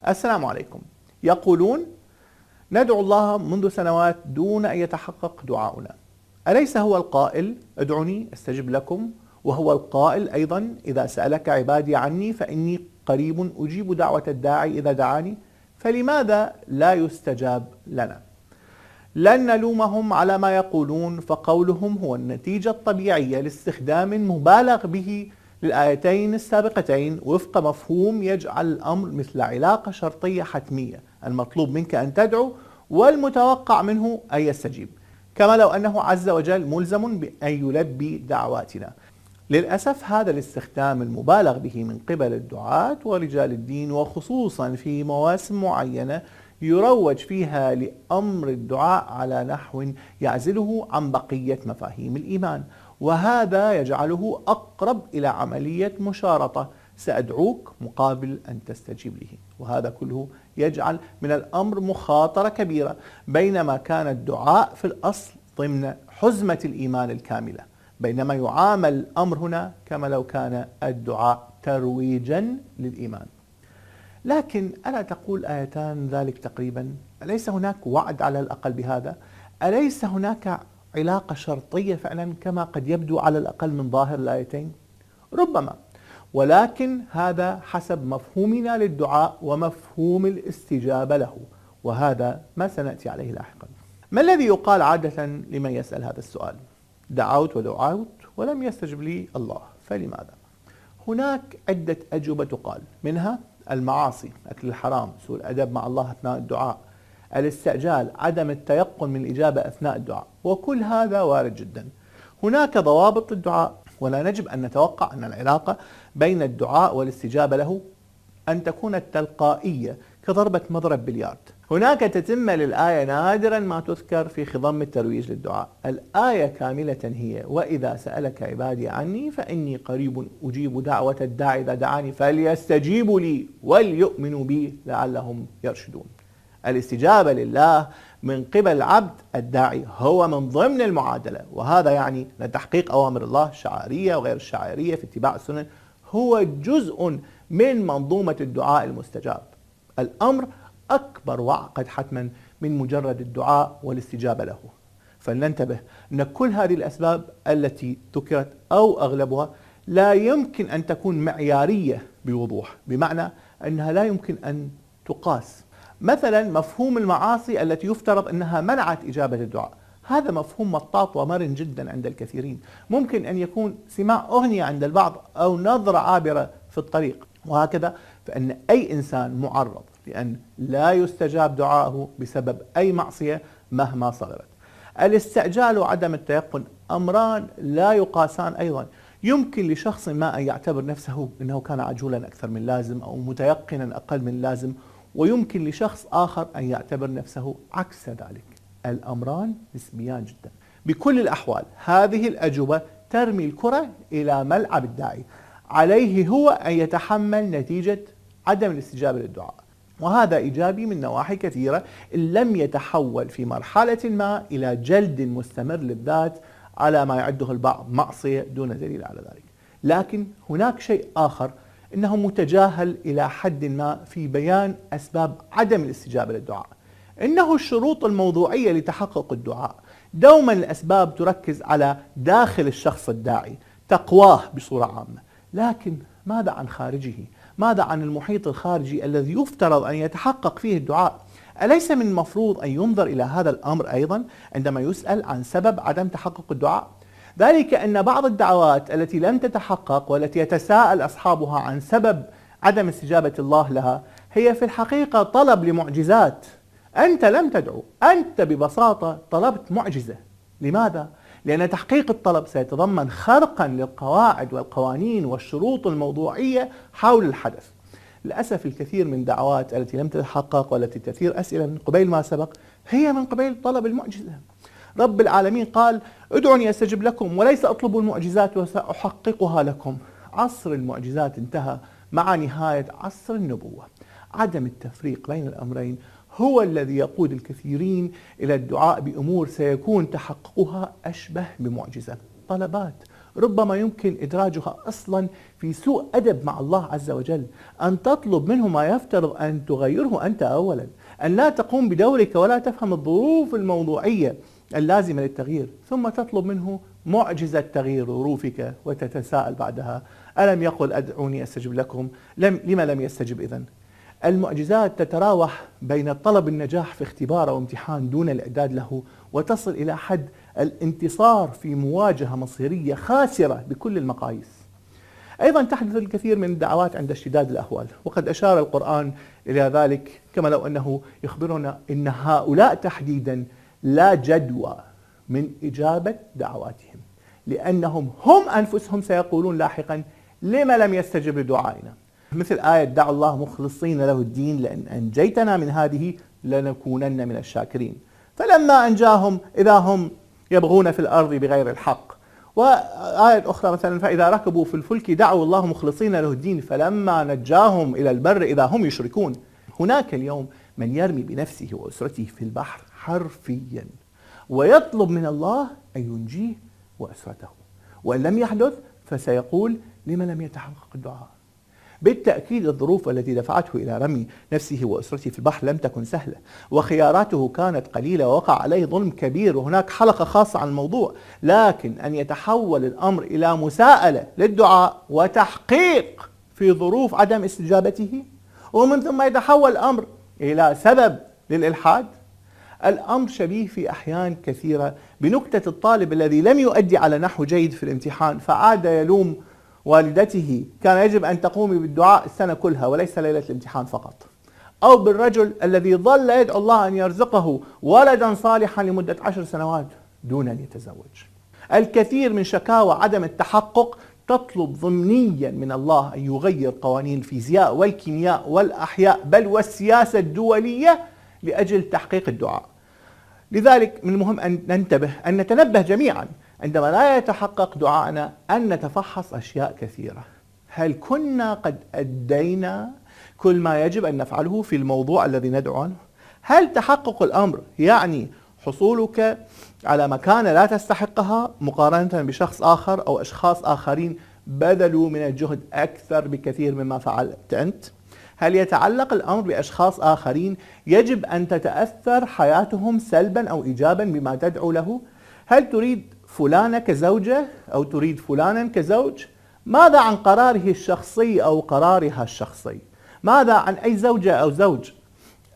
السلام عليكم. يقولون ندعو الله منذ سنوات دون أن يتحقق دعاؤنا. أليس هو القائل ادعوني استجب لكم، وهو القائل أيضا إذا سألك عبادي عني فإني قريب أجيب دعوة الداعي إذا دعاني؟ فلماذا لا يستجاب لنا؟ لن نلومهم على ما يقولون، فقولهم هو النتيجة الطبيعية لاستخدام مبالغ به للآيتين السابقتين وفق مفهوم يجعل الأمر مثل علاقة شرطية حتمية، المطلوب منك أن تدعو والمتوقع منه أن يستجيب، كما لو أنه عز وجل ملزم بأن يلبي دعواتنا. للأسف هذا الاستخدام المبالغ به من قبل الدعاة ورجال الدين، وخصوصا في مواسم معينة يروج فيها لأمر الدعاء على نحو يعزله عن بقية مفاهيم الإيمان، وهذا يجعله أقرب إلى عملية مشارطة، سأدعوك مقابل أن تستجيب لي، وهذا كله يجعل من الأمر مخاطرة كبيرة، بينما كان الدعاء في الأصل ضمن حزمة الإيمان الكاملة، بينما يعامل الأمر هنا كما لو كان الدعاء ترويجا للإيمان. لكن ألا تقول آيتان ذلك تقريبا؟ أليس هناك وعد على الأقل بهذا؟ أليس هناك علاقة شرطية فعلا كما قد يبدو على الأقل من ظاهر الآيتين؟ ربما، ولكن هذا حسب مفهومنا للدعاء ومفهوم الاستجابة له، وهذا ما سنأتي عليه لاحقا. ما الذي يقال عادة لمن يسأل هذا السؤال؟ دعوت ودعوت ولم يستجب لي الله، فلماذا؟ هناك عدة أجوبة تقال، منها المعاصي، أكل الحرام، سوء الأدب مع الله أثناء الدعاء، الاستعجال، عدم التيقن من الإجابة أثناء الدعاء، وكل هذا وارد جدا. هناك ضوابط للدعاء، ولا نجب أن نتوقع أن العلاقة بين الدعاء والاستجابة له أن تكون التلقائية كضربة مضرب بليارد. هناك تتمة للآية نادرا ما تذكر في خضم الترويج للدعاء. الآية كاملة هي وإذا سألك عبادي عني فإني قريب أجيب دعوة الداعي إذا دعاني فليستجيبوا لي وليؤمنوا بي لعلهم يرشدون. الاستجابة لله من قبل العبد الداعي هو من ضمن المعادلة، وهذا يعني أن تحقيق أوامر الله الشعائرية وغير الشعائرية في اتباع السنن هو جزء من منظومة الدعاء المستجاب. الأمر أكبر وأعقد حتما من مجرد الدعاء والاستجابة له، فلننتبه أن كل هذه الأسباب التي ذكرت أو أغلبها لا يمكن أن تكون معيارية بوضوح، بمعنى أنها لا يمكن أن تقاس. مثلا مفهوم المعاصي التي يفترض أنها منعت إجابة الدعاء، هذا مفهوم مطاط ومرن جدا عند الكثيرين، ممكن أن يكون سماع أغنية عند البعض أو نظرة عابرة في الطريق، وهكذا فإن أي إنسان معرض لأن لا يستجاب دعاءه بسبب أي معصية مهما صغرت. الاستعجال وعدم التيقن أمران لا يقاسان أيضا. يمكن لشخص ما أن يعتبر نفسه أنه كان عجولا أكثر من لازم أو متيقنا أقل من لازم، ويمكن لشخص آخر أن يعتبر نفسه عكس ذلك. الأمران نسبيان جدا. بكل الأحوال هذه الأجوبة ترمي الكرة إلى ملعب الداعي، عليه هو أن يتحمل نتيجة عدم الاستجابة للدعاء، وهذا إيجابي من نواحي كثيرة إن لم يتحول في مرحلة ما إلى جلد مستمر للذات على ما يعده البعض معصية دون دليل على ذلك. لكن هناك شيء آخر إنه متجاهل إلى حد ما في بيان أسباب عدم الاستجابة للدعاء، إنه الشروط الموضوعية لتحقق الدعاء. دوما الأسباب تركز على داخل الشخص الداعي، تقواه بصورة عامة، لكن ماذا عن خارجه؟ ماذا عن المحيط الخارجي الذي يفترض أن يتحقق فيه الدعاء؟ أليس من المفروض أن ينظر إلى هذا الأمر أيضا عندما يسأل عن سبب عدم تحقق الدعاء؟ ذلك أن بعض الدعوات التي لم تتحقق والتي يتساءل أصحابها عن سبب عدم استجابة الله لها هي في الحقيقة طلب لمعجزات. أنت لم تدعو، أنت ببساطة طلبت معجزة. لماذا؟ لأن تحقيق الطلب سيتضمن خرقا للقواعد والقوانين والشروط الموضوعية حول الحدث. للأسف الكثير من الدعوات التي لم تتحقق والتي تثير أسئلة من قبيل ما سبق هي من قبيل طلب المعجزة. رب العالمين قال ادعوني أستجب لكم وليس أطلب المعجزات وسأحققها لكم. عصر المعجزات انتهى مع نهاية عصر النبوة. عدم التفريق بين الأمرين هو الذي يقود الكثيرين إلى الدعاء بأمور سيكون تحققها أشبه بمعجزة، طلبات ربما يمكن إدراجها أصلا في سوء أدب مع الله عز وجل، أن تطلب منه ما يفترض أن تغيره أنت أولا، أن لا تقوم بدورك ولا تفهم الظروف الموضوعية اللازمة للتغيير، ثم تطلب منه معجزة تغيير ظروفك وتتساءل بعدها: ألم يقل أدعوني أستجب لكم؟ لما لم يستجب إذن؟ المعجزات تتراوح بين طلب النجاح في اختبار أو امتحان دون الإعداد له، وتصل إلى حد الانتصار في مواجهة مصيرية خاسرة بكل المقاييس. أيضا تحدث الكثير من الدعوات عند اشتداد الأحوال، وقد أشار القرآن إلى ذلك، كما لو أنه يخبرنا أن هؤلاء تحديدا لا جدوى من إجابة دعواتهم، لأنهم هم أنفسهم سيقولون لاحقا: لما لم يستجب لدعائنا؟ مثل آية: دعوا الله مخلصين له الدين لأن أنجيتنا من هذه لنكونن من الشاكرين. فلما أنجاهم إذا هم يبغون في الأرض بغير الحق. وآية أخرى مثلا: فإذا ركبوا في الفلك دعوا الله مخلصين له الدين فلما نجاهم إلى البر إذا هم يشركون. هناك اليوم من يرمي بنفسه وأسرته في البحر حرفيا ويطلب من الله أن ينجيه وأسرته، وإن لم يحدث فسيقول: لما لم يتحقق الدعاء؟ بالتأكيد الظروف التي دفعته إلى رمي نفسه وأسرته في البحر لم تكن سهلة، وخياراته كانت قليلة، ووقع عليه ظلم كبير، وهناك حلقة خاصة عن الموضوع. لكن أن يتحول الأمر إلى مساءلة للدعاء وتحقيق في ظروف عدم استجابته، ومن ثم يتحول الأمر إلى سبب للإلحاد، الأمر شبيه في أحيان كثيرة بنكتة الطالب الذي لم يؤدي على نحو جيد في الامتحان فعاد يلوم والدته: كان يجب أن تقومي بالدعاء السنة كلها وليس ليلة الامتحان فقط. أو بالرجل الذي ظل يدعو الله أن يرزقه ولدا صالحا لمدة 10 سنوات دون أن يتزوج. الكثير من شكاوى عدم التحقق تطلب ضمنيا من الله أن يغير قوانين الفيزياء والكيمياء والأحياء بل والسياسة الدولية لأجل تحقيق الدعاء. لذلك من المهم أن ننتبه، أن نتنبه جميعا عندما لا يتحقق دعاءنا أن نتفحص أشياء كثيرة. هل كنا قد أدينا كل ما يجب أن نفعله في الموضوع الذي ندعو عنه؟ هل تحقق الأمر يعني حصولك على مكانة لا تستحقها مقارنة بشخص آخر أو أشخاص آخرين بذلوا من الجهد أكثر بكثير مما فعلت أنت؟ هل يتعلق الأمر بأشخاص آخرين يجب أن تتأثر حياتهم سلبا أو إيجابا بما تدعو له؟ هل تريد فلانة كزوجة أو تريد فلانا كزوج؟ ماذا عن قراره الشخصي أو قرارها الشخصي؟ ماذا عن أي زوجة أو زوج؟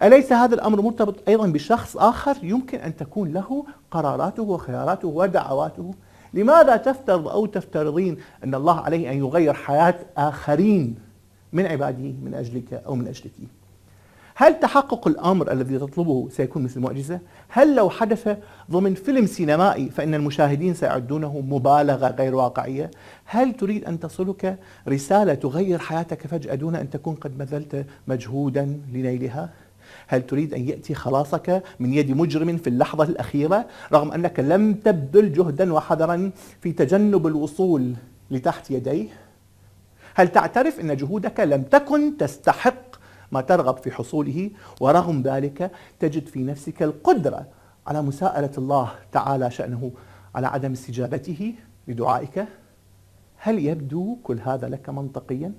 أليس هذا الأمر مرتبط أيضا بشخص آخر يمكن أن تكون له قراراته وخياراته ودعواته؟ لماذا تفترض أو تفترضين أن الله عليه أن يغير حياة آخرين من عباده من أجلك أو من أجلك؟ هل تحقق الأمر الذي تطلبه سيكون مثل معجزة؟ هل لو حدث ضمن فيلم سينمائي فإن المشاهدين سيعدونه مبالغة غير واقعية؟ هل تريد أن تصلك رسالة تغير حياتك فجأة دون أن تكون قد بذلت مجهودا لنيلها؟ هل تريد أن يأتي خلاصك من يد مجرم في اللحظة الأخيرة رغم أنك لم تبذل جهدا وحذرا في تجنب الوصول لتحت يديه؟ هل تعترف أن جهودك لم تكن تستحق ما ترغب في حصوله، ورغم ذلك تجد في نفسك القدرة على مساءلة الله تعالى شأنه على عدم استجابته لدعائك؟ هل يبدو كل هذا لك منطقيا؟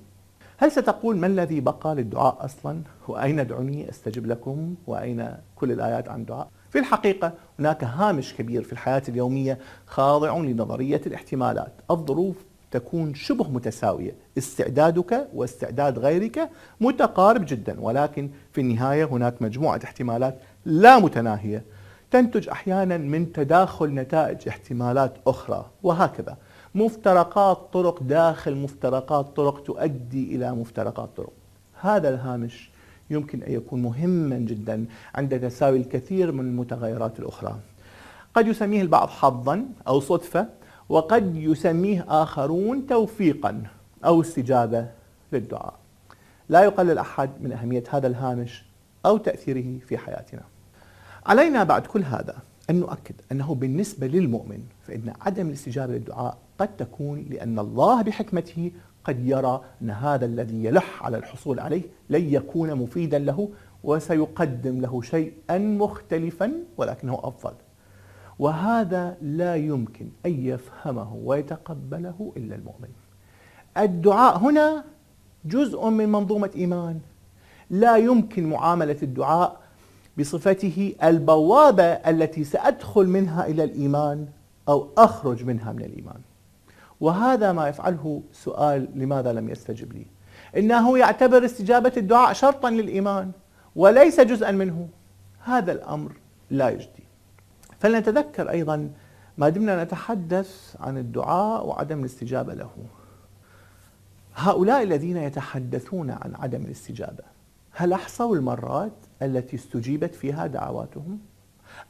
هل ستقول: ما الذي بقى للدعاء أصلا؟ وأين ادعوني أستجب لكم؟ وأين كل الآيات عن الدعاء؟ في الحقيقة هناك هامش كبير في الحياة اليومية خاضع لنظرية الاحتمالات. الظروف تكون شبه متساوية، استعدادك واستعداد غيرك متقارب جدا، ولكن في النهاية هناك مجموعة احتمالات لا متناهية تنتج أحيانا من تداخل نتائج احتمالات أخرى، وهكذا مفترقات طرق داخل مفترقات طرق تؤدي إلى مفترقات طرق. هذا الهامش يمكن أن يكون مهما جدا عند تساوي الكثير من المتغيرات الأخرى. قد يسميه البعض حظا أو صدفة، وقد يسميه آخرون توفيقا أو استجابة للدعاء. لا يقلل أحد من أهمية هذا الهامش أو تأثيره في حياتنا. علينا بعد كل هذا أن نؤكد أنه بالنسبة للمؤمن فإن عدم الاستجابة للدعاء قد تكون لأن الله بحكمته قد يرى أن هذا الذي يلح على الحصول عليه لن يكون مفيدا له، وسيقدم له شيئا مختلفا ولكنه أفضل. وهذا لا يمكن أن يفهمه ويتقبله إلا المؤمن. الدعاء هنا جزء من منظومة إيمان، لا يمكن معاملة الدعاء بصفته البوابة التي سأدخل منها إلى الإيمان أو أخرج منها من الإيمان. وهذا ما يفعله سؤال لماذا لم يستجب لي، إنه يعتبر استجابة الدعاء شرطا للإيمان وليس جزءا منه. هذا الأمر لا يجدي. فلنتذكر أيضا ما دمنا نتحدث عن الدعاء وعدم الاستجابة له، هؤلاء الذين يتحدثون عن عدم الاستجابة هل أحصوا المرات التي استجيبت فيها دعواتهم؟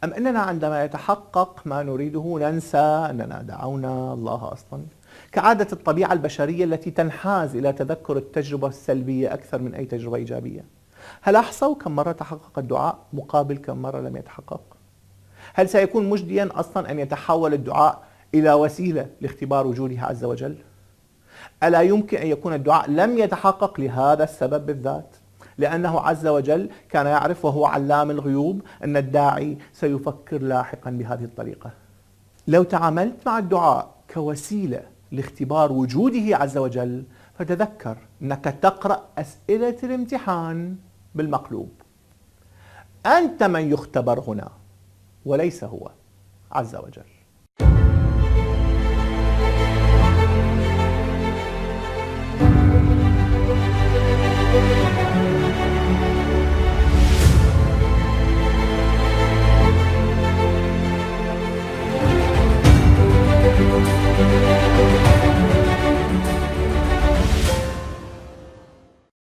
أم أننا عندما يتحقق ما نريده ننسى أننا دعونا الله أصلا؟ كعادة الطبيعة البشرية التي تنحاز إلى تذكر التجربة السلبية أكثر من أي تجربة إيجابية. هل أحصوا كم مرة تحقق الدعاء مقابل كم مرة لم يتحقق؟ هل سيكون مجديا أصلا أن يتحول الدعاء إلى وسيلة لاختبار وجوده عز وجل؟ ألا يمكن أن يكون الدعاء لم يتحقق لهذا السبب بالذات؟ لأنه عز وجل كان يعرف وهو علام الغيوب أن الداعي سيفكر لاحقا بهذه الطريقة. لو تعاملت مع الدعاء كوسيلة لاختبار وجوده عز وجل فتذكر أنك تقرأ أسئلة الامتحان بالمقلوب. أنت من يختبر هنا وليس هو عز وجل.